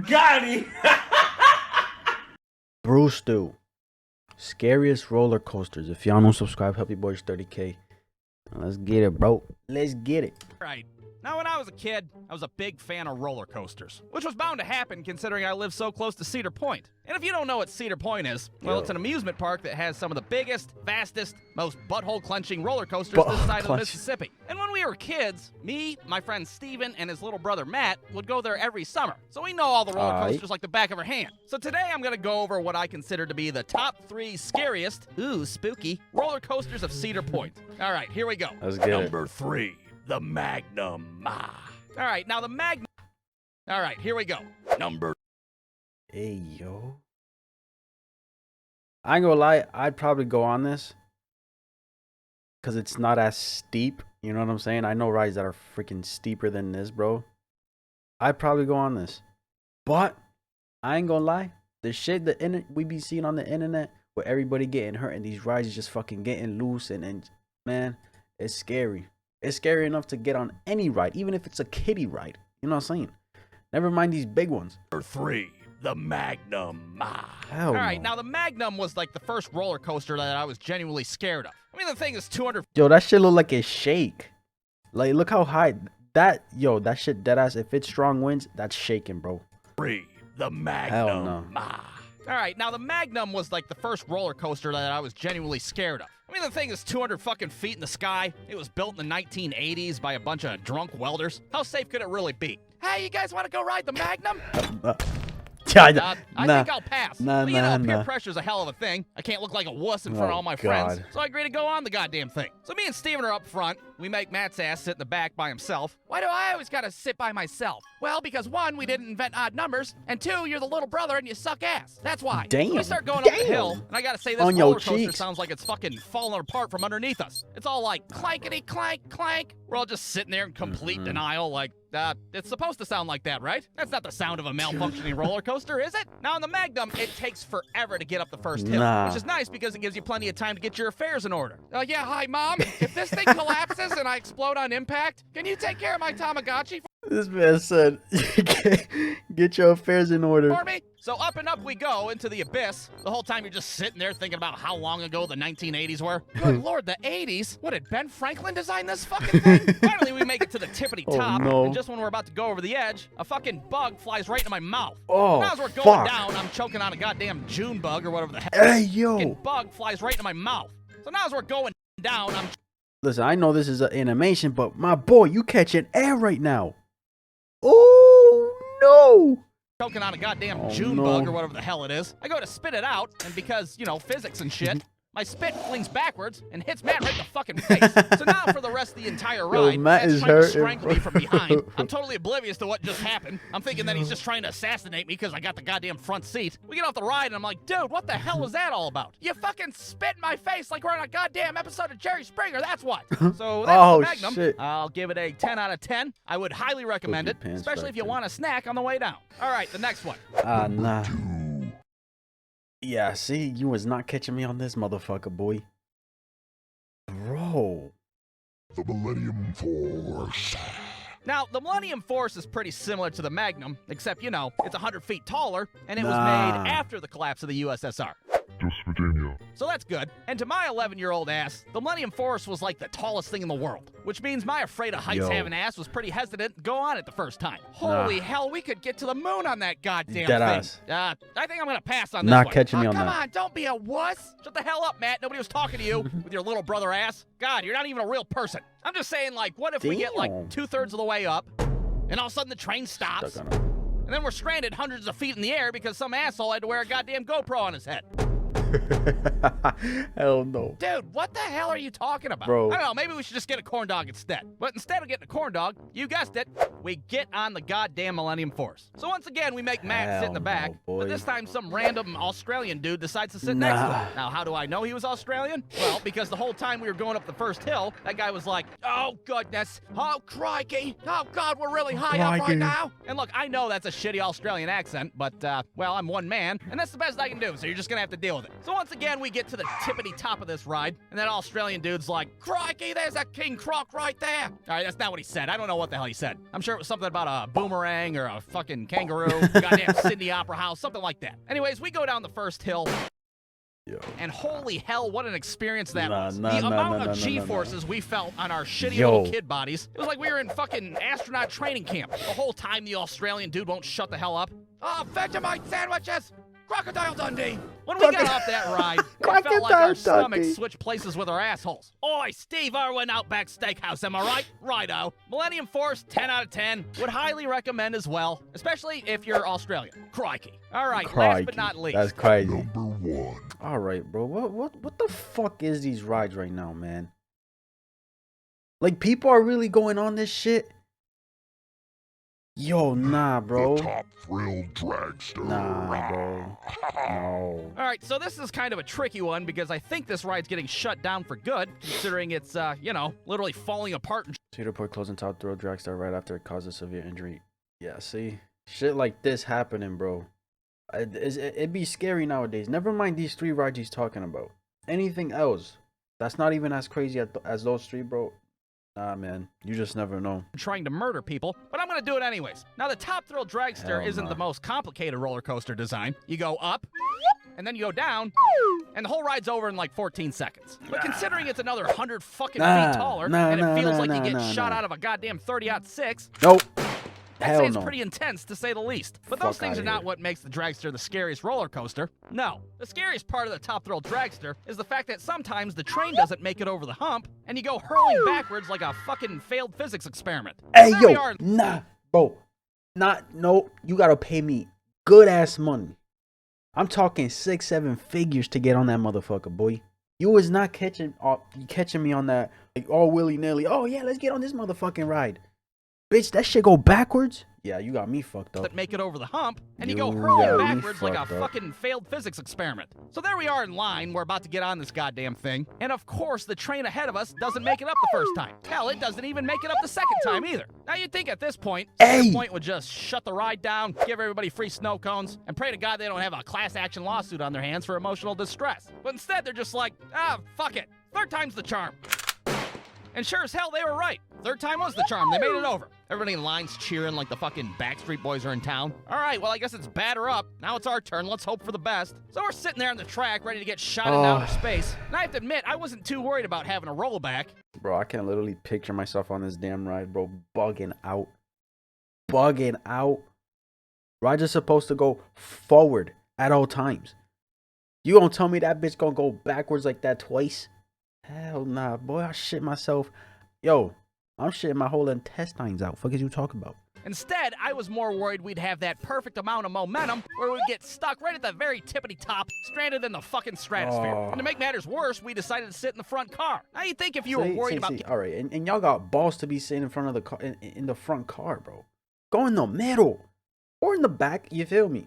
Got him. Brewstew. Scariest roller coasters. If y'all don't subscribe, help your boys 30K. Let's get it, bro. Let's get it. Right. Now, when I was a kid, I was a big fan of roller coasters, which was bound to happen considering I live so close to Cedar Point. And if you don't know what Cedar Point is, well, it's an amusement park that has some of the biggest, fastest, most butthole-clenching roller coasters this side of the Mississippi. And when we were kids, me, my friend Steven, and his little brother Matt would go there every summer. So we know all the roller coasters like the back of our hand. So today I'm going to go over what I consider to be the top 3 scariest, ooh, spooky, roller coasters of Cedar Point. All right, here we go. Let's get Number 3. The Magnum. All right, now the Magnum. All right, here we go. Number. Hey, yo. I ain't gonna lie, I'd probably go on this. Because it's not as steep. You know what I'm saying? I know rides that are freaking steeper than this, bro. I'd probably go on this. But, I ain't gonna lie. The shit that we be seeing on the internet, where everybody getting hurt and these rides just fucking getting loose. And man, it's scary. It's scary enough to get on any ride, even if it's a kiddie ride. You know what I'm saying? Never mind these big ones. Number 3, the Magnum. Hell All right, no. now the Magnum was like the first roller coaster that I was genuinely scared of. I mean, the thing is 200. Yo, that shit look like it shake. Like, look how high that shit deadass. If it's strong winds, that's shaking, bro. 3, the Magnum. Hell no. All right, now the Magnum was like the first roller coaster that I was genuinely scared of. I mean, the thing is 200 fucking feet in the sky. It was built in the 1980s by a bunch of drunk welders. How safe could it really be? Hey, you guys want to go ride the Magnum? I think I'll pass. But you know, peer pressure's a hell of a thing. I can't look like a wuss in front of all my friends. So I agree to go on the goddamn thing. So me and Steven are up front. We make Matt's ass sit in the back by himself. Why do I always gotta sit by myself? Well, because 1, we didn't invent odd numbers, and 2, you're the little brother and you suck ass. That's why. Damn. We start going up the hill, and I gotta say, this On roller your coaster cheeks. sounds like it's fucking falling apart from underneath us. It's all like clankety clank clank. We're all just sitting there in complete denial, like, it's supposed to sound like that, right? That's not the sound of a malfunctioning roller coaster, is it? Now, in the Magnum, it takes forever to get up the first hill, which is nice because it gives you plenty of time to get your affairs in order. Yeah, hi, Mom. If this thing collapses and I explode on impact, can you take care of my Tamagotchi This man said, get your affairs in order. for me? So up and up we go into the abyss. The whole time you're just sitting there thinking about how long ago the 1980s were. Good lord, the 80s? What, did Ben Franklin design this fucking thing? Finally, we make it to the tippity top. no. And just when we're about to go over the edge, a fucking bug flies right into my mouth. Oh, now as we're going down, I'm choking on a goddamn June bug or whatever the hell. Hey, yo. Fucking bug flies right into my mouth. So now as we're going down, I'm Listen, I know this is an animation, but my boy, you catching air right now. Oh, no. choking on a goddamn June bug or whatever the hell it is. I go to spit it out, and because, you know, physics and shit, my spit flings backwards and hits Matt right in the fucking face. So now for the rest of the entire ride, Matt's trying to strangle me from behind. I'm totally oblivious to what just happened. I'm thinking that he's just trying to assassinate me because I got the goddamn front seat. We get off the ride and I'm like, dude, what the hell was that all about? You fucking spit in my face like we're on a goddamn episode of Jerry Springer, that's what. So that's the Magnum. Shit. I'll give it a 10 out of 10. I would highly recommend it, especially if you want a snack on the way down. All right, the next one. Nah. Yeah, see, you was not catching me on this motherfucker, boy. Bro. The Millennium Force. Now, the Millennium Force is pretty similar to the Magnum, except, you know, it's 100 feet taller, and it was made after the collapse of the USSR. Just Virginia. So that's good. And to my 11-year-old ass, the Millennium Force was like the tallest thing in the world, which means my afraid of heights having ass was pretty hesitant to go on it the first time. Holy hell, we could get to the moon on that goddamn thing. I think I'm gonna pass on this one. Not catching me on that. Come on, don't be a wuss. Shut the hell up, Matt. Nobody was talking to you with your little brother ass. God, you're not even a real person. I'm just saying, like, what if we get like 2/3 of the way up, and all of a sudden the train stops, and then we're stranded hundreds of feet in the air because some asshole had to wear a goddamn GoPro on his head. Hell no. Dude, what the hell are you talking about? Bro. I don't know, maybe we should just get a corn dog instead. But instead of getting a corn dog, you guessed it, we get on the goddamn Millennium Force. So once again, we make Matt sit in the back, but this time some random Australian dude decides to sit next to him. Now, how do I know he was Australian? Well, because the whole time we were going up the first hill, that guy was like, oh goodness, oh crikey, oh God, we're really high up right now. And look, I know that's a shitty Australian accent, but, well, I'm one man, and that's the best I can do, so you're just gonna have to deal with it. So once again, we get to the tippity top of this ride, and that Australian dude's like, "Crikey, there's a king croc right there." All right, that's not what he said. I don't know what the hell he said. I'm sure it was something about a boomerang or a fucking kangaroo, goddamn Sydney Opera House, something like that. Anyways, we go down the first hill. Yo. And holy hell, what an experience that was. Nah, the nah, amount nah, of nah, G-forces we felt on our shitty Yo. little kid bodies. It was like we were in fucking astronaut training camp. The whole time the Australian dude won't shut the hell up. Oh, Vegemite sandwiches! Crocodile Dundee! When we got off that ride, it felt like our stomachs switched places with our assholes. Oi, Steve Irwin Outback Steakhouse, am I right? Righto. Millennium Force, 10 out of 10. Would highly recommend as well, especially if you're Australian. Crikey. All right, last but not least. That's crazy. Number 1. All right, bro. What the fuck is these rides right now, man? Like, people are really going on this shit? Yo, nah, bro. The Top Thrill Dragster. Nah, bro. No. All right, so this is kind of a tricky one because I think this ride's getting shut down for good, considering it's, you know, literally falling apart. Cedar Point closing Top Thrill Dragster right after it caused a severe injury. Yeah, see? Shit like this happening, bro. It'd be scary nowadays. Never mind these 3 rides he's talking about. Anything else that's not even as crazy as those 3, bro. Nah, man. You just never know. Trying to murder people, but I'm gonna do it anyways. Now, the Top Thrill Dragster Hell isn't no. the most complicated roller coaster design. You go up, and then you go down, and the whole ride's over in like 14 seconds. But considering it's another 100 fucking feet taller, and it feels like you get shot out of a goddamn 30-06, Nope. I'd Hell say it's no. pretty intense, to say the least. But those Fuck things are outta not here. what makes the Dragster the scariest roller coaster. No. The scariest part of the Top Thrill Dragster is the fact that sometimes the train doesn't make it over the hump, and you go hurling backwards like a fucking failed physics experiment. Hey, So there we yo. are. Nah, bro. No. You gotta pay me good ass money. I'm talking 6-7 figures to get on that motherfucker, boy. You was not catching me on that, like, all willy-nilly. Oh, yeah, let's get on this motherfucking ride. Bitch, that shit go backwards? Yeah, you got me fucked up. That make it over the hump, and you You go got hurling me backwards like a fucked up. fucking failed physics experiment. So there we are in line, we're about to get on this goddamn thing, and of course the train ahead of us doesn't make it up the first time. Hell, it doesn't even make it up the second time either. Now you'd think at this point, Hey! the point would just shut the ride down, give everybody free snow cones, and pray to God they don't have a class action lawsuit on their hands for emotional distress. But instead they're just like, fuck it, 3rd time's the charm. And sure as hell, they were right. 3rd time was the charm. They made it over. Everybody in line's cheering like the fucking Backstreet Boys are in town. All right, well, I guess it's batter up. Now it's our turn. Let's hope for the best. So we're sitting there on the track, ready to get shot in outer space. And I have to admit, I wasn't too worried about having a rollback. Bro, I can literally picture myself on this damn ride, bro. Bugging out. Bugging out. Rides are supposed to go forward at all times. You gonna tell me that bitch gonna go backwards like that twice? Hell nah, boy. I shit myself. Yo, I'm shitting my whole intestines out. Fuck is you talking about? Instead, I was more worried we'd have that perfect amount of momentum where we'd get stuck right at the very tippity top, stranded in the fucking stratosphere. Oh. And to make matters worse, we decided to sit in the front car. Now you'd think if you were worried about... All right, and y'all got balls to be sitting in front of the car, in the front car, bro. Go in the middle or in the back. You feel me?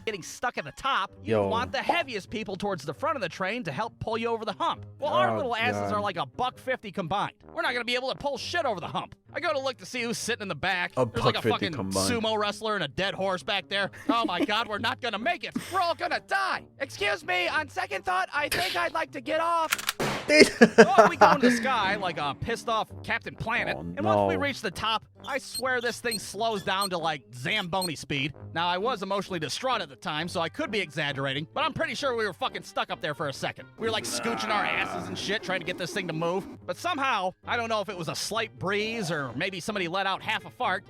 getting stuck at the top, you Yo. want the heaviest people towards the front of the train to help pull you over the hump. Well, our Oh, little asses God. are like $1.50 combined. We're not gonna be able to pull shit over the hump. I go to look to see who's sitting in the back. There's like a $1.50 fucking combined. sumo wrestler and a dead horse back there. Oh my God, we're not gonna make it. We're all gonna die. Excuse me, on second thought, I think I'd like to get off. So we go into the sky like a pissed off Captain Planet, Oh, and once we no. reach the top, I swear this thing slows down to like Zamboni speed. Now, I was emotionally distraught at the time, so I could be exaggerating, but I'm pretty sure we were fucking stuck up there for a second. We were like scooching our asses and shit, trying to get this thing to move, but somehow, I don't know if it was a slight breeze or maybe somebody let out half a fart,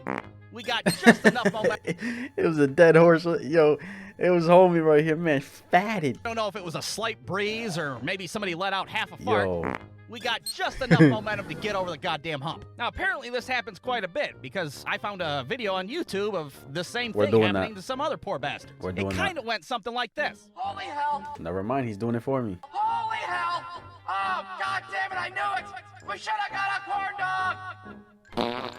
we got just enough momentum. It was a dead horse. Yo, it was homie right here, man. Fatted. I don't know if it was a slight breeze or maybe somebody let out half a fart. Yo. We got just enough momentum to get over the goddamn hump. Now, apparently this happens quite a bit because I found a video on YouTube of the same We're thing doing happening that. to some other poor bastards. We're doing it that. kind of went something like this. Holy hell! Never mind, he's doing it for me. Holy hell! Oh, God damn it, I knew it! We should have got a corn dog!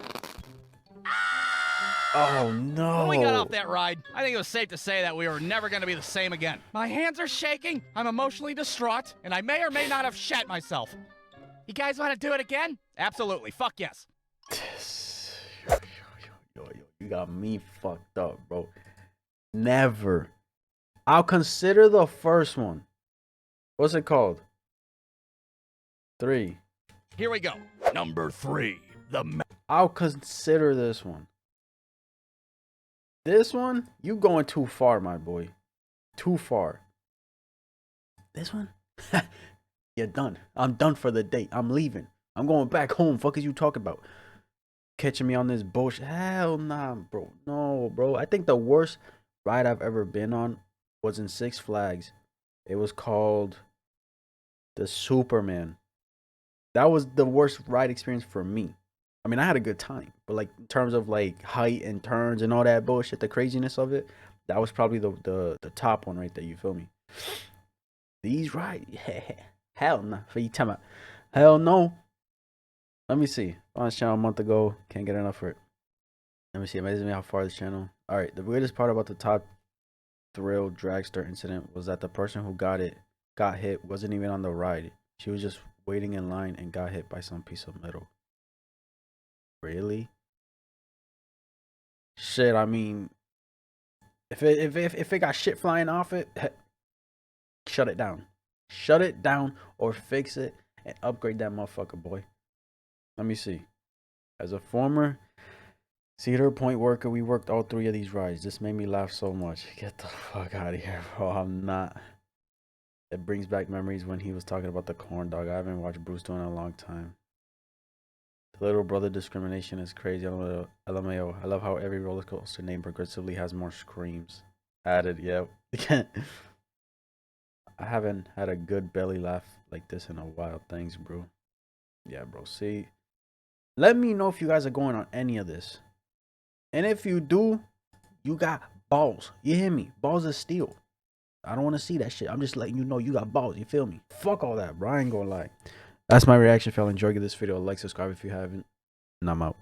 Oh no. When we got off that ride, I think it was safe to say that we were never going to be the same again. My hands are shaking, I'm emotionally distraught, and I may or may not have shat myself. You guys want to do it again? Absolutely. Fuck yes. Yo, you got me fucked up, bro. Never, I'll consider the first one. What's it called? 3. Here we go. Number 3. I'll consider this one. This one, you going too far, my boy. Too far. This one? You're done. I'm done for the day. I'm leaving. I'm going back home. Fuck is you talking about? Catching me on this bullshit. Hell nah, bro. No, bro. I think the worst ride I've ever been on was in Six Flags. It was called the Superman. That was the worst ride experience for me. I mean, I had a good time, but like in terms of like height and turns and all that bullshit, the craziness of it, that was probably the top one right there. You feel me? These rides, hell no. For you talking about, hell no. Let me see. On this channel a month ago, can't get enough for it. Let me see. Amazing me how far this channel. All right, the weirdest part about the top thrill dragster incident was that the person who got hit wasn't even on the ride. She was just waiting in line and got hit by some piece of metal. Really? Shit, I mean, if it got shit flying off it, shut it down. Shut it down or fix it and upgrade that motherfucker, boy. Let me see. As a former Cedar Point worker, we worked all 3 of these rides. This made me laugh so much. Get the fuck out of here, bro. I'm not. It brings back memories when he was talking about the corn dog. I haven't watched Brewstew in a long time. The little brother discrimination is crazy. LMAO. I love how every roller coaster name progressively has more screams added. Yep. I haven't had a good belly laugh like this in a while. Thanks, bro. Yeah, bro. See, let me know if you guys are going on any of this. And if you do, you got balls. You hear me? Balls of steel. I don't want to see that shit. I'm just letting you know you got balls. You feel me? Fuck all that, bro. I ain't gonna lie. That's my reaction. If y'all enjoyed this video, like, subscribe if you haven't. And I'm out.